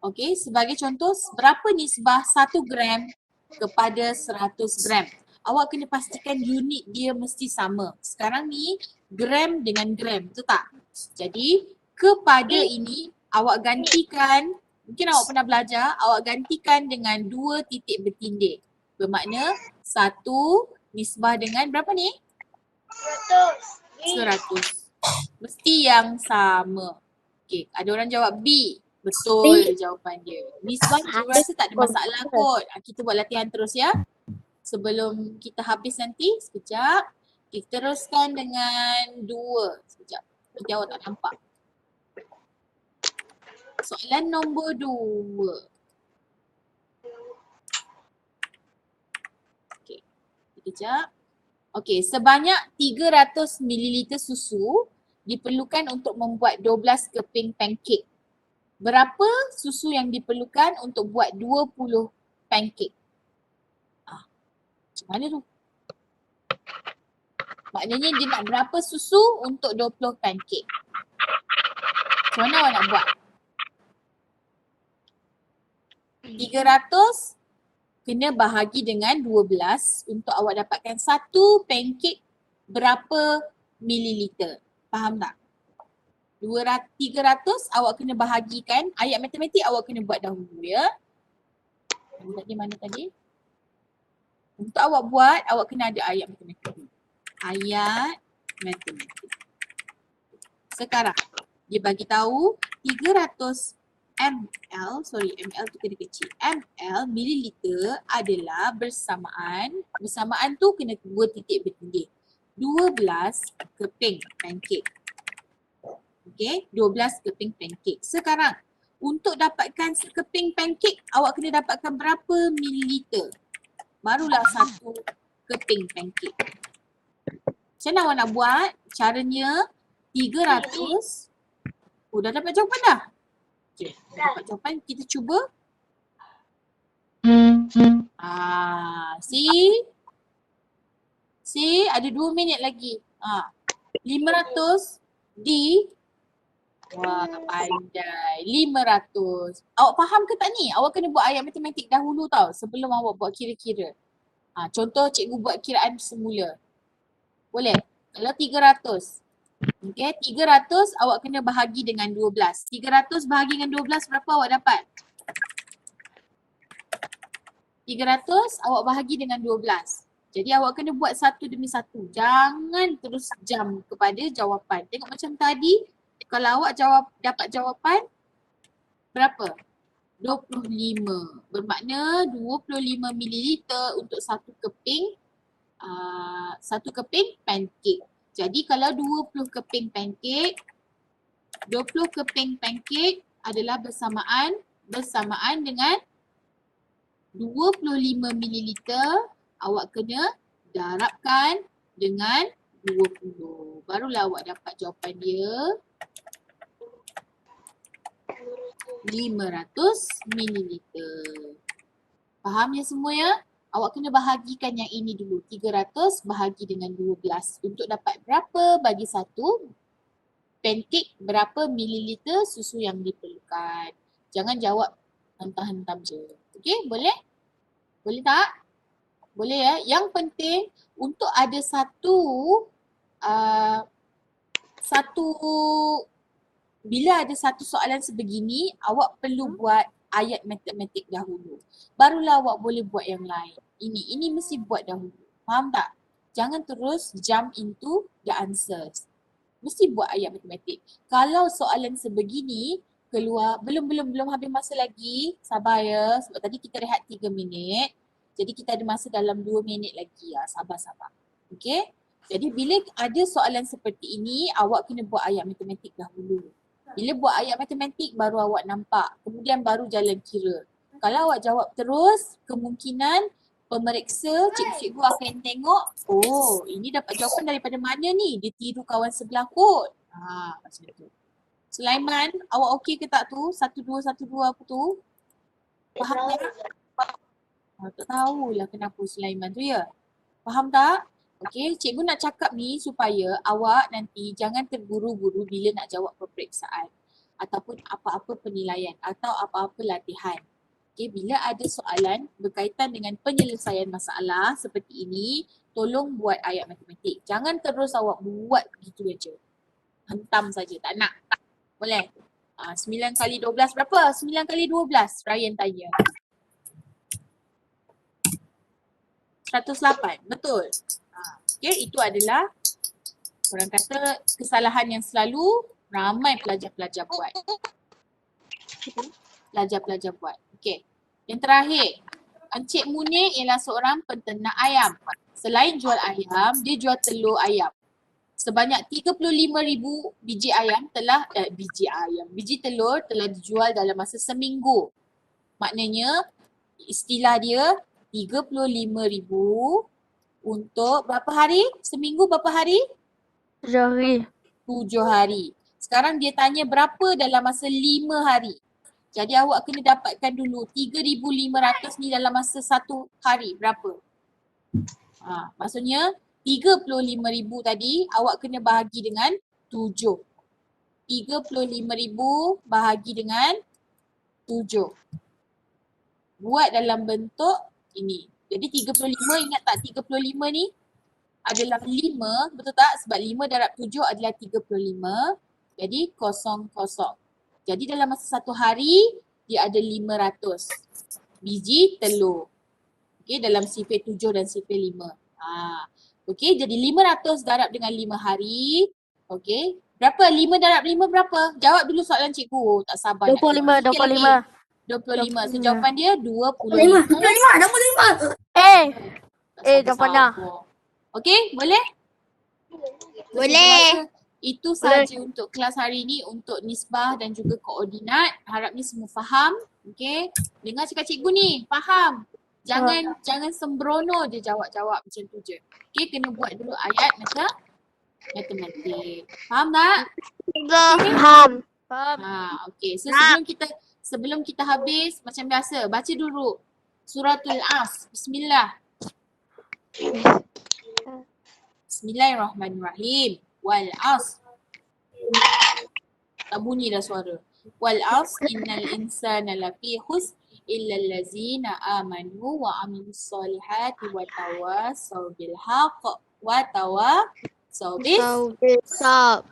okey, sebagai contoh, berapa nisbah 1 gram kepada 100 gram? Awak kena pastikan unit dia mesti sama. Sekarang ni gram dengan gram, betul tak? Jadi kepada ini awak gantikan, mungkin awak pernah belajar, awak gantikan dengan 2 titik bertindih. Bermakna 1 nisbah dengan berapa ni? 100. Mesti yang sama. Okey, ada orang jawab B. Betul jawapan dia. Nisbah cikgu rasa tak ada masalah kot. Kita buat latihan terus ya. Sebelum kita habis nanti, sekejap. Kita teruskan dengan 2. Sekejap. Nanti awak tak nampak. Soalan nombor 2. Okey. Sekejap. Okey, sebanyak 300 ml susu diperlukan untuk membuat 12 keping pancake. Berapa susu yang diperlukan untuk buat 20 pancake? Macam mana tu? Maknanya dia nak berapa susu untuk 20 pancake. Macam mana awak nak buat? 300 kena bahagi dengan 12 untuk awak dapatkan satu pancake berapa mililiter. Faham tak? 300 awak kena bahagikan, ayat matematik awak kena buat dahulu ya. Mana tadi? Untuk awak buat, awak kena ada ayat matematik. Ayat matematik. Sekarang dia bagi tahu 300 ml tu kena kecil. ml mililiter adalah bersamaan tu kena 2 titik bertindih. 12 keping pancake. Okey, 12 keping pancake. Sekarang untuk dapatkan sekeping pancake awak kena dapatkan berapa mililiter? Barulah satu keping pancake. Macam mana awak nak buat? Caranya 300. Oh, dah dapat jawapan dah? Okey, dah dapat jawapan. Kita cuba. See, ada 2 minit lagi. 500 di wah, pandai. 500. Awak faham ke tak ni? Awak kena buat ayat matematik dahulu tau sebelum awak buat kira-kira. Contoh cikgu buat kiraan semula. Boleh? Kalau 300. Okay, 300 awak kena bahagi dengan 12. 300 bahagi dengan 12 berapa awak dapat? 300 awak bahagi dengan 12. Jadi awak kena buat satu demi satu. Jangan terus jam kepada jawapan. Tengok macam tadi, kalau awak dapat jawapan berapa? 25. Bermakna 25 mililiter untuk satu keping pancake. Jadi kalau 20 keping pancake, 20 keping pancake adalah bersamaan dengan 25 mililiter, awak kena darabkan dengan 20. Barulah awak dapat jawapan dia 500 mililiter. Faham ya semua ya? Awak kena bahagikan yang ini dulu. 300 bahagi dengan 12 untuk dapat berapa bagi satu pancake, berapa mililiter susu yang diperlukan. Jangan jawab hentam-hentam je. Okey, boleh? Boleh tak? Boleh ya. Yang penting untuk ada bila ada satu soalan sebegini, awak perlu buat ayat matematik dahulu. Barulah awak boleh buat yang lain. Ini mesti buat dahulu. Faham tak? Jangan terus jump into the answers. Mesti buat ayat matematik. Kalau soalan sebegini keluar, belum habis masa lagi. Sabar ya, sebab tadi kita rehat 3 minit. Jadi kita ada masa dalam 2 minit lagi ya. Sabar. Okey? Jadi bila ada soalan seperti ini, awak kena buat ayat matematik dahulu. Bila buat ayat matematik baru awak nampak, kemudian baru jalan kira. Kalau awak jawab terus, kemungkinan pemeriksa, cikgu-cikgu akan tengok, oh ini dapat jawapan daripada mana ni? Dia tiru kawan sebelah kot. Macam tu. Sulaiman, awak okey ke tak tu? 1212 apa tu? Faham tak? Tak tahulah kenapa Sulaiman tu ya. Faham tak? Okey, cikgu nak cakap ni supaya awak nanti jangan terburu-buru bila nak jawab peperiksaan ataupun apa-apa penilaian atau apa-apa latihan. Okey, bila ada soalan berkaitan dengan penyelesaian masalah seperti ini, tolong buat ayat matematik. Jangan terus awak buat begitu aja. Hentam saja, tak nak. Boleh? 9 kali 12 berapa? 9 kali 12, Ryan tanya. 108, betul? Okay, itu adalah orang kata kesalahan yang selalu ramai pelajar-pelajar buat. Okay. Yang terakhir, Encik Munir ialah seorang penternak ayam. Selain jual ayam, dia jual telur ayam. Sebanyak 35,000 biji telur telah dijual dalam masa seminggu. Maknanya istilah dia 35,000 untuk berapa hari? Seminggu berapa hari? 7 hari. 7 hari. Sekarang dia tanya berapa dalam masa 5 hari. Jadi awak kena dapatkan dulu 3,500 ni dalam masa 1 hari berapa? Maksudnya 35,000 tadi awak kena bahagi dengan 7. 35,000 bahagi dengan 7. Buat dalam bentuk ini. Jadi 35, ingat tak 35 ni adalah 5, betul tak? Sebab 5 darab 7 adalah 35. Jadi kosong. Jadi dalam masa satu hari, dia ada 500 biji telur. Okey, dalam sifir 7 dan sifir 5. Okey, jadi 500 darab dengan 5 hari. Okey, berapa? 5 darab 5 berapa? Jawab dulu soalan cikgu. Oh, tak sabar nak 25, tengok. Sikit 25. lagi. 25. So jawapan dia 25. 25. jawapan dah. Okey, boleh? Boleh. Itu sahaja untuk kelas hari ni untuk nisbah dan juga koordinat. Harapnya semua faham. Okey. Dengar cakap cikgu ni, faham. Jangan sembrono je jawab-jawab macam tu je. Okey, kena buat dulu ayat matematik. Faham tak? Faham. Faham. Okey. So sebelum kita habis macam biasa, baca dulu suratul As. Bismillah. Bismillahirrahmanirrahim. Wal as. Tak bunyi dah suara. Wal as innal insana lafi khusr illa allazina amanu wa amilus solihati wa tawasaw bil haqq wa tawasaw bis sabr.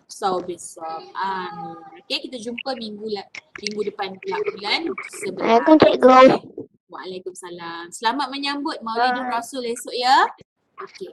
Amin. Okey, kita jumpa minggu depan pula bulan 11. Assalamualaikum cikgu. Waalaikumsalam. Selamat menyambut Maulidur Rasul esok ya. Okey.